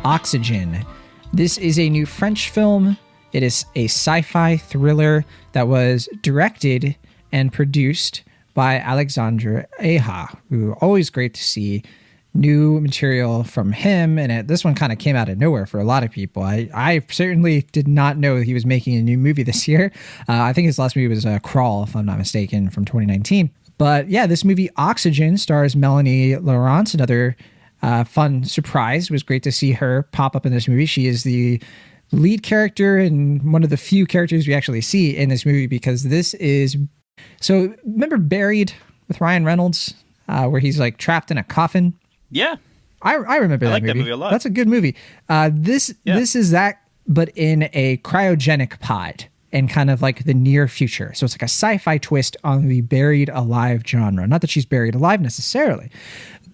Oxygen. This is a new French film. It is a sci-fi thriller that was directed and produced by Alexandre Aja, who always great to see new material from him. And this one kind of came out of nowhere for a lot of people. I certainly did not know he was making a new movie this year. I think his last movie was Crawl, if I'm not mistaken, from 2019. But yeah, this movie Oxygen stars Mélanie Laurent, another fun surprise. It was great to see her pop up in this movie. She is the lead character and one of the few characters we actually see in this movie, because this is... So remember Buried with Ryan Reynolds, where he's like trapped in a coffin? Yeah. I remember that movie. I like that movie a lot. That's a good movie. This is that, but in a cryogenic pod and kind of like the near future. So it's like a sci-fi twist on the buried alive genre. Not that she's buried alive necessarily,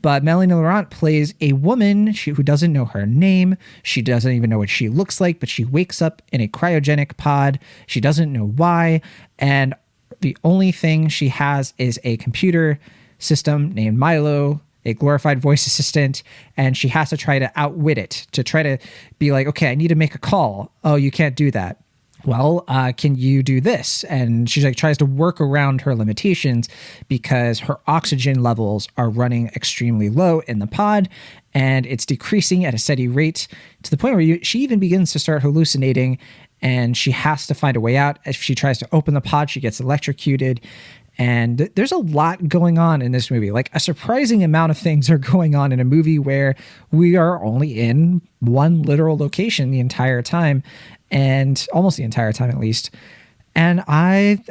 but Mélanie Laurent plays a woman who doesn't know her name. She doesn't even know what she looks like, but she wakes up in a cryogenic pod. She doesn't know why. And the only thing she has is a computer system named Milo, a glorified voice assistant, and she has to try to outwit it, to try to be like, okay, I need to make a call. Oh, you can't do that. Well, can you do this? And she like tries to work around her limitations because her oxygen levels are running extremely low in the pod, and it's decreasing at a steady rate to the point where she even begins to start hallucinating, and she has to find a way out. If she tries to open the pod, she gets electrocuted. And there's a lot going on in this movie. Like a surprising amount of things are going on in a movie where we are only in one literal location the entire time, and almost the entire time at least. And I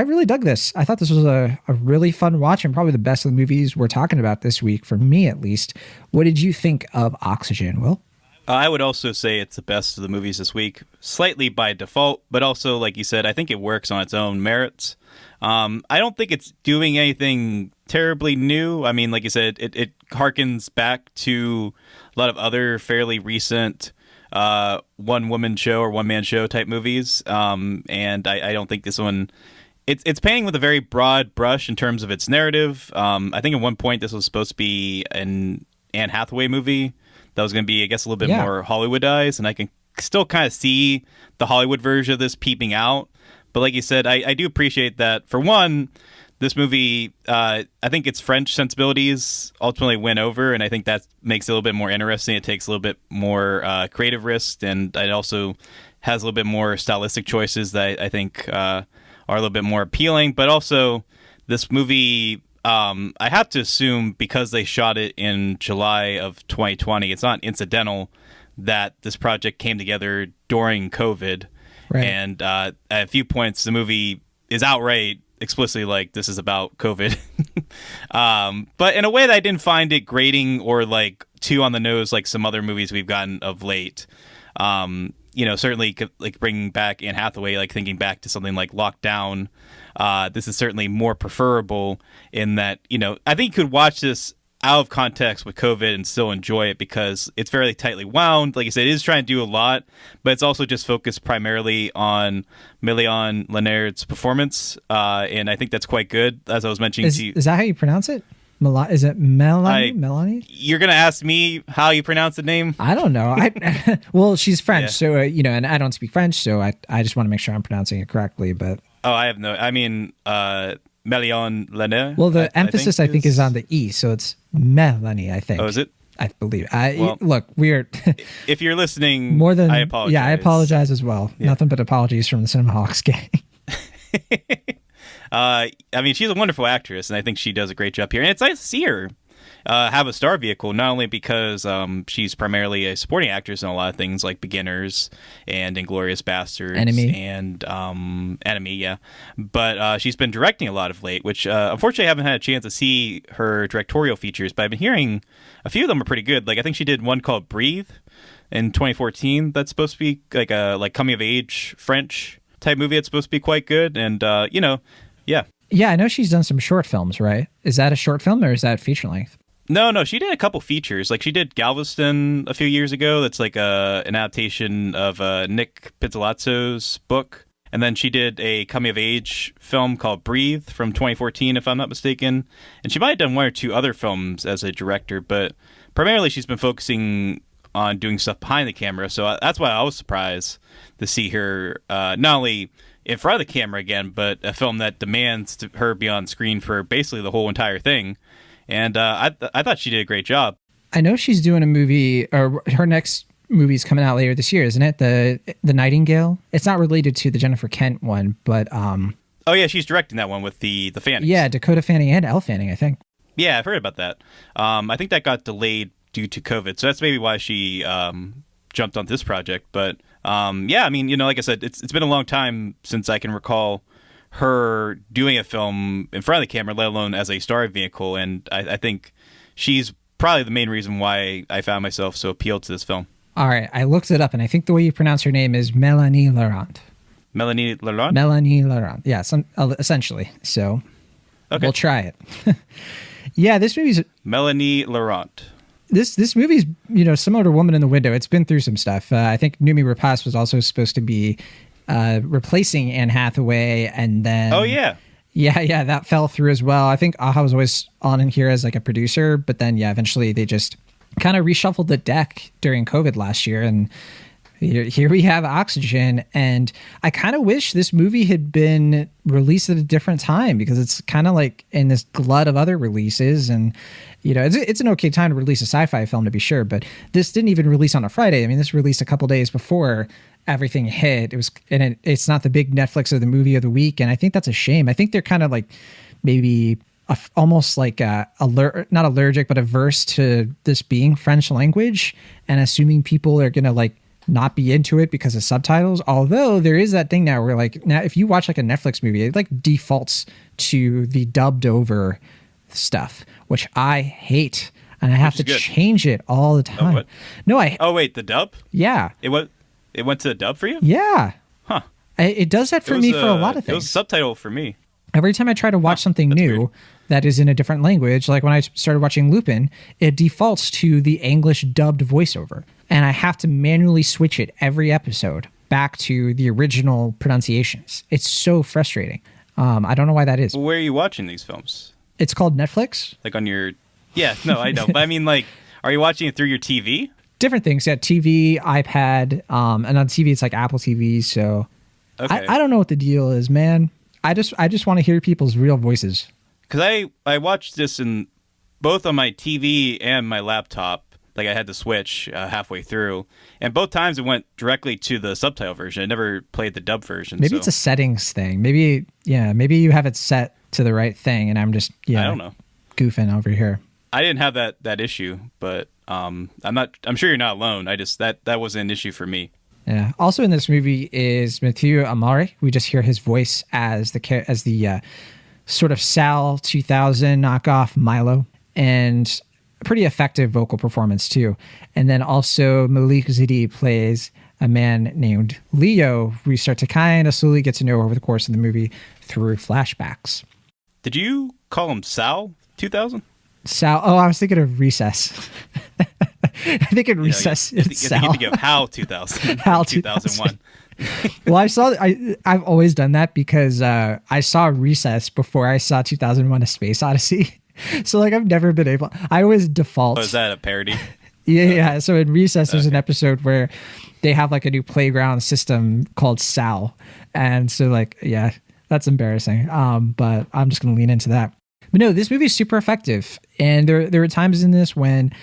really dug this. I thought this was a really fun watch, and probably the best of the movies we're talking about this week, for me at least. What did you think of Oxygen, Will? I would also say it's the best of the movies this week, slightly by default, but also, like you said, I think it works on its own merits. I don't think it's doing anything terribly new. I mean, like you said, it harkens back to a lot of other fairly recent one-woman show or one-man show type movies, and I don't think this one... It's painting with a very broad brush in terms of its narrative. I think at one point this was supposed to be an Anne Hathaway movie that was going to be, I guess, a little bit more Hollywoodized, and I can still kind of see the Hollywood version of this peeping out. But like you said, I do appreciate that. For one, this movie, I think its French sensibilities ultimately win over, and I think that makes it a little bit more interesting. It takes a little bit more creative risk, and it also has a little bit more stylistic choices that I think are a little bit more appealing. But also, this movie... I have to assume, because they shot it in July of 2020, it's not incidental that this project came together during COVID. Right. And at a few points, the movie is outright explicitly like, this is about COVID. But in a way that I didn't find it grating or like too on the nose like some other movies we've gotten of late. Certainly like bringing back Anne Hathaway, like thinking back to something like Lockdown. This is certainly more preferable in that, I think you could watch this out of context with COVID and still enjoy it because it's fairly tightly wound. Like I said, it is trying to do a lot, but it's also just focused primarily on Mélanie Laurent's performance. And I think that's quite good, as I was mentioning to you. Is that how you pronounce it? Is it Melanie? You're going to ask me how you pronounce the name? I don't know. Well, she's French, so, and I don't speak French, so I just want to make sure I'm pronouncing it correctly, but... Oh, Mélanie Laurent. Well, the emphasis, I think, is on the E, so it's Mélanie, I think. Oh, is it? I believe. Look, we're... if you're listening, more than, I apologize. Yeah, I apologize as well. Yeah. Nothing but apologies from the Cinemaholics gang. She's a wonderful actress, and I think she does a great job here. And it's nice to see her have a star vehicle, not only because she's primarily a supporting actress in a lot of things like Beginners and Inglourious Basterds. And Enemy, yeah. But she's been directing a lot of late, which unfortunately I haven't had a chance to see her directorial features, but I've been hearing a few of them are pretty good. Like I think she did one called Breathe in 2014 that's supposed to be like a coming-of-age French type movie that's supposed to be quite good, and yeah. Yeah, I know she's done some short films, right? Is that a short film or is that feature length? No, she did a couple features. Like she did Galveston a few years ago. That's like an adaptation of Nick Pizzolatto's book. And then she did a coming of age film called Breathe from 2014, if I'm not mistaken. And she might have done one or two other films as a director, but primarily she's been focusing on doing stuff behind the camera. So that's why I was surprised to see her not only in front of the camera again, but a film that demands her be on screen for basically the whole entire thing. And I thought she did a great job. I know she's doing a movie, or her next movie's coming out later this year, isn't it? The Nightingale. It's not related to the Jennifer Kent one, but oh yeah, she's directing that one with the Fannings. Yeah, Dakota Fanning and Elle Fanning, I think. Yeah, I've heard about that. I think that got delayed due to COVID, so that's maybe why she jumped on this project. But yeah, I mean, like I said, it's been a long time since I can recall her doing a film in front of the camera, let alone as a starring vehicle. And I think she's probably the main reason why I found myself so appealed to this film. All right, I looked it up, and I think the way you pronounce her name is Mélanie Laurent. Mélanie Laurent? Mélanie Laurent, yeah, essentially. So okay. We'll try it. Yeah, this movie's... Mélanie Laurent. This movie's, similar to Woman in the Window. It's been through some stuff. I think Noomi Rapace was also supposed to be replacing Anne Hathaway, and then oh yeah that fell through as well. I think Aja was always on in here as like a producer, but then eventually they just kind of reshuffled the deck during COVID last year, and here we have Oxygen. And I kind of wish this movie had been released at a different time, because it's kind of like in this glut of other releases, and it's an okay time to release a sci-fi film, to be sure, but this didn't even release on a Friday. I mean, this released a couple days before everything hit. It's not the big Netflix of the movie of the week, and I think that's a shame. I think they're kind of like maybe almost like not allergic, but averse to this being French language, and assuming people are gonna like not be into it because of subtitles. Although there is that thing now where like now if you watch like a Netflix movie, it like defaults to the dubbed over stuff, which I hate, and I have to change it all the time. Oh, what? No, Oh wait, the dub? Yeah. It went to the dub for you? Yeah. Huh. It does that for me for a lot of things. It was subtitle for me. Every time I try to watch something new weird. that is in a different language, like when I started watching Lupin, it defaults to the English dubbed voiceover. And I have to manually switch it every episode back to the original pronunciations. It's so frustrating. I don't know why that is. Well, where are you watching these films? It's called Netflix. Like on your... Yeah, no, I know. But I mean, like, are you watching it through your TV? Different things. Yeah, TV, iPad, and on TV it's like Apple TV. So okay. I don't know what the deal is, man. I just want to hear people's real voices. Because I watched this in both on my TV and my laptop. Like I had to switch halfway through, and both times it went directly to the subtitle version. It never played the dub version. Maybe it's a settings thing. Maybe you have it set to the right thing, and I'm just I don't know, goofing over here. I didn't have that issue, but I'm sure you're not alone. I just that was an issue for me. Yeah. Also in this movie is Mathieu Amalric. We just hear his voice as the sort of Sal 2000 knockoff Milo, and a pretty effective vocal performance too. And then also Malik Zidi plays a man named Leo, who we start to kind of slowly get to know over the course of the movie through flashbacks. Did you call him Sal 2000? Sal. Oh, I was thinking of Recess. I think in Recess it's Sal. You think of Hal 2000. Hal 2001. Well, I've always done that because I saw Recess before I saw 2001: A Space Odyssey. So like I've never been able. I always default. Oh, is that a parody? Yeah. So in Recess, there's an episode where they have like a new playground system called Sal, and so like that's embarrassing. But I'm just gonna lean into that. But no, this movie is super effective, and there were times in this when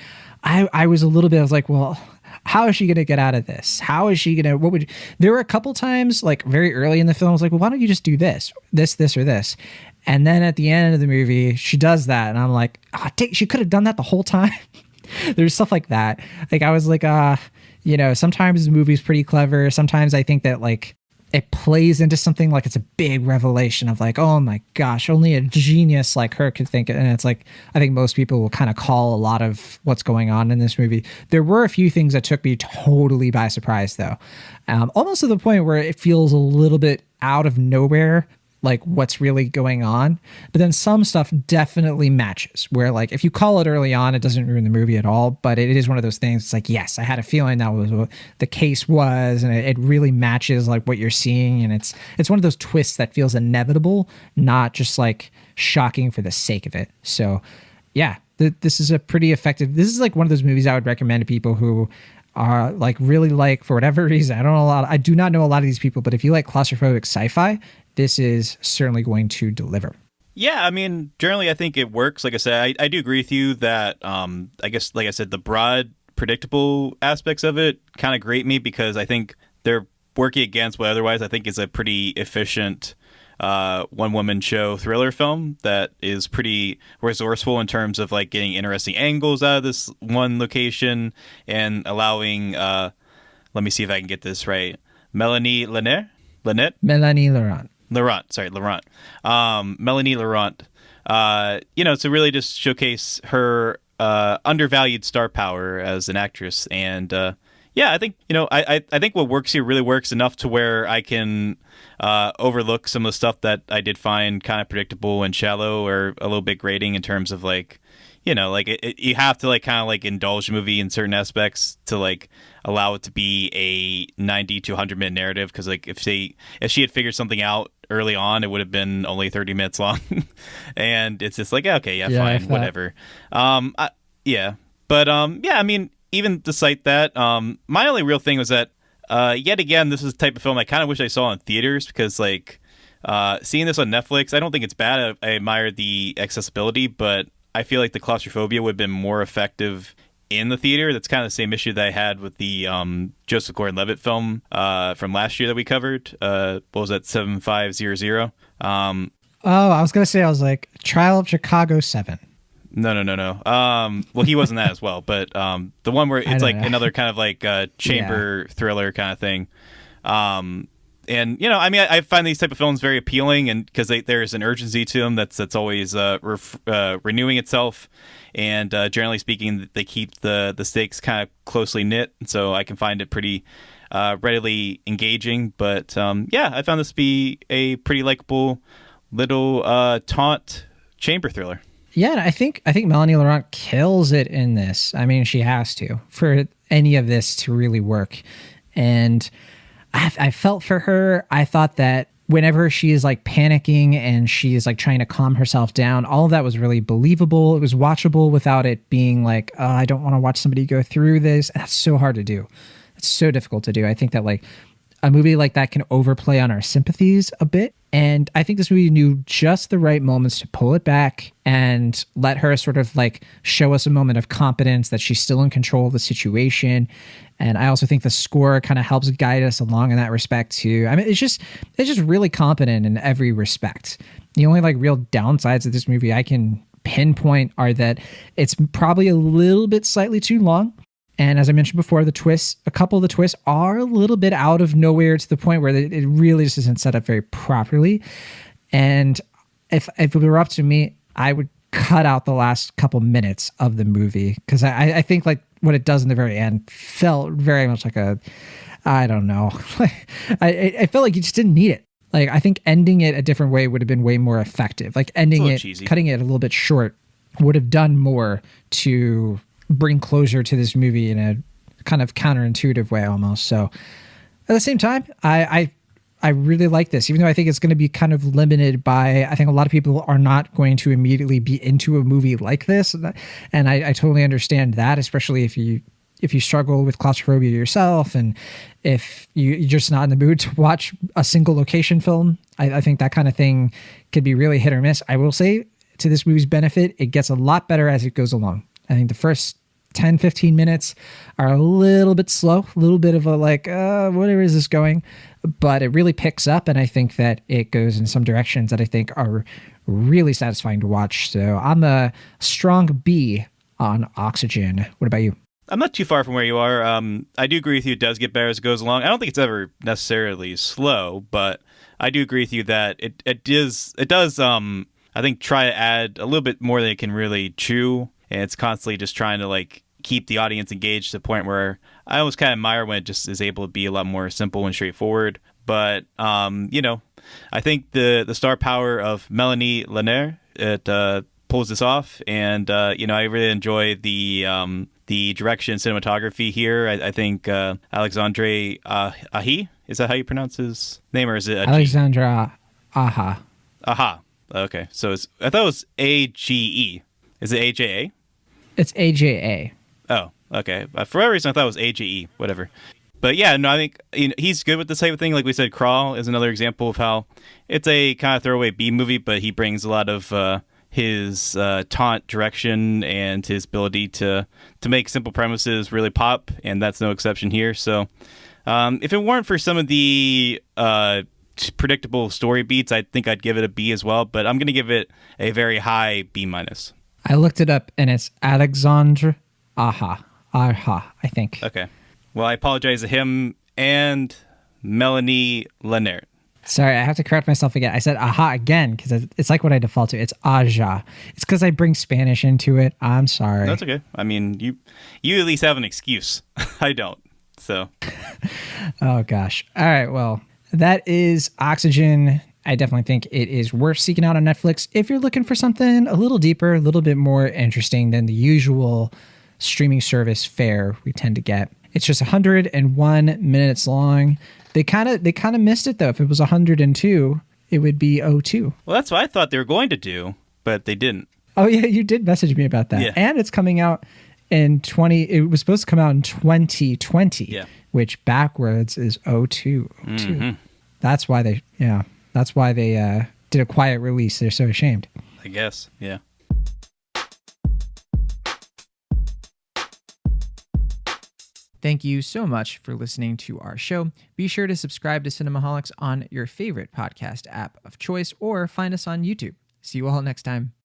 I was a little bit. I was like, well, how is she going to get out of this? How is she going to, there were a couple times like very early in the film, I was like, well, why don't you just do this, or this? And then at the end of the movie, she does that. And I'm like, she could have done that the whole time. There's stuff like that. Like I was like, sometimes the movie's pretty clever. Sometimes I think that like it plays into something like it's a big revelation of like, oh my gosh, only a genius like her could think it. And it's like, I think most people will kind of call a lot of what's going on in this movie. There were a few things that took me totally by surprise though. Almost to the point where it feels a little bit out of nowhere like what's really going on. But then some stuff definitely matches, where like if you call it early on, it doesn't ruin the movie at all. But it is one of those things. It's like, yes, I had a feeling that was what the case was, and it really matches like what you're seeing. And it's one of those twists that feels inevitable, not just like shocking for the sake of it. So yeah, this is a pretty effective. This is like one of those movies I would recommend to people who are like really like, for whatever reason, I do not know a lot of these people, but if you like claustrophobic sci-fi, this is certainly going to deliver. Yeah, I mean, generally, I think it works. Like I said, I do agree with you that, I guess, like I said, the broad, predictable aspects of it kind of grate me, because I think they're working against what otherwise I think is a pretty efficient one-woman show thriller film that is pretty resourceful in terms of like getting interesting angles out of this one location and allowing, let me see if I can get this right, Mélanie Laurent, to really just showcase her undervalued star power as an actress. And I think, I think what works here really works enough to where I can overlook some of the stuff that I did find kind of predictable and shallow or a little bit grating in terms of like, you have to like kind of like indulge the movie in certain aspects to like allow it to be a 90 to 100-minute narrative. Because like if she had figured something out early on, it would have been only 30 minutes long. And it's just like, okay, fine, whatever. I mean, even despite that, my only real thing was that yet again, this is the type of film I kind of wish I saw in theaters, because like seeing this on Netflix, I don't think it's bad. I admire the accessibility, but I feel like the claustrophobia would have been more effective in the theater. That's kind of the same issue that I had with the Joseph Gordon-Levitt film from last year that we covered. What was that, 7500? I was going to say, I was like, Trial of Chicago 7. No. Well, he wasn't that as well, but the one where it's like another kind of like chamber thriller kind of thing. And I mean, I find these type of films very appealing, and because there's an urgency to them that's always renewing itself, and generally speaking, they keep the stakes kind of closely knit, and so I can find it pretty readily engaging. But I found this to be a pretty likable little taunt chamber thriller. Yeah, I think Mélanie Laurent kills it in this. I mean, she has to for any of this to really work, and I felt for her. I thought that whenever she is like panicking and she is like trying to calm herself down, all of that was really believable. It was watchable without it being like, oh, I don't want to watch somebody go through this. That's so hard to do. It's so difficult to do. I think that like a movie like that can overplay on our sympathies a bit. And I think this movie knew just the right moments to pull it back and let her sort of like show us a moment of competence that she's still in control of the situation. And I also think the score kind of helps guide us along in that respect too. I mean, it's just really competent in every respect. The only like real downsides of this movie I can pinpoint are that it's probably a little bit slightly too long. And as I mentioned before, a couple of the twists are a little bit out of nowhere to the point where it really just isn't set up very properly. And if it were up to me, I would cut out the last couple minutes of the movie, because I think like what it does in the very end felt very much like I don't know. I felt like you just didn't need it. Like, I think ending it a different way would have been way more effective. Like ending it, cheesy. Cutting it a little bit short would have done more to bring closure to this movie in a kind of counterintuitive way almost. So at the same time, I really like this, even though I think it's going to be kind of limited by, I think a lot of people are not going to immediately be into a movie like this. And I totally understand that, especially if you struggle with claustrophobia yourself, and if you're just not in the mood to watch a single location film. I think that kind of thing could be really hit or miss. I will say, to this movie's benefit, it gets a lot better as it goes along. I think the first 10, 15 minutes are a little bit slow, a little bit of a like, where is this going? But it really picks up, and I think that it goes in some directions that I think are really satisfying to watch. So I'm a strong B on Oxygen. What about you? I'm not too far from where you are. I do agree with you. It does get better as it goes along. I don't think it's ever necessarily slow, but I do agree with you that it does, I think, try to add a little bit more than it can really chew. And it's constantly just trying to like keep the audience engaged to the point where I almost kind of admire when it just is able to be a lot more simple and straightforward. But, I think the star power of Mélanie Laurent, it pulls this off, and I really enjoy the direction, cinematography here. I think Alexandre Aja, is that how you pronounce his name, or is it Alexandre Aja? Aha. Okay, so I thought it was AGE. Is it AJA? It's AJA. Oh, okay. For whatever reason, I thought it was AGE. Whatever. But yeah, no, I think he's good with this type of thing. Like we said, Crawl is another example of how it's a kind of throwaway B movie, but he brings a lot of his taunt direction and his ability to make simple premises really pop, and that's no exception here. So if it weren't for some of the predictable story beats, I think I'd give it a B as well, but I'm going to give it a very high B-. I looked it up, and it's Alexandre Aja, I think. Okay. Well, I apologize to him and Mélanie Laurent. Sorry, I have to correct myself again. I said Aja again because it's like what I default to. It's Aja. It's because I bring Spanish into it. I'm sorry. That's okay. I mean, you at least have an excuse. I don't. So. Oh, gosh. All right. Well, that is Oxygen. I definitely think it is worth seeking out on Netflix if you're looking for something a little deeper, a little bit more interesting than the usual streaming service fare we tend to get. It's just 101 minutes long. They kind of missed it though. If it was 102, it would be 02. Well, that's what I thought they were going to do, but they didn't. Oh yeah, you did message me about that. Yeah. And it's coming out in it was supposed to come out in 2020, yeah. Which backwards is 02. Mm-hmm. That's why they did a quiet release. They're so ashamed. I guess. Yeah. Thank you so much for listening to our show. Be sure to subscribe to Cinemaholics on your favorite podcast app of choice or find us on YouTube. See you all next time.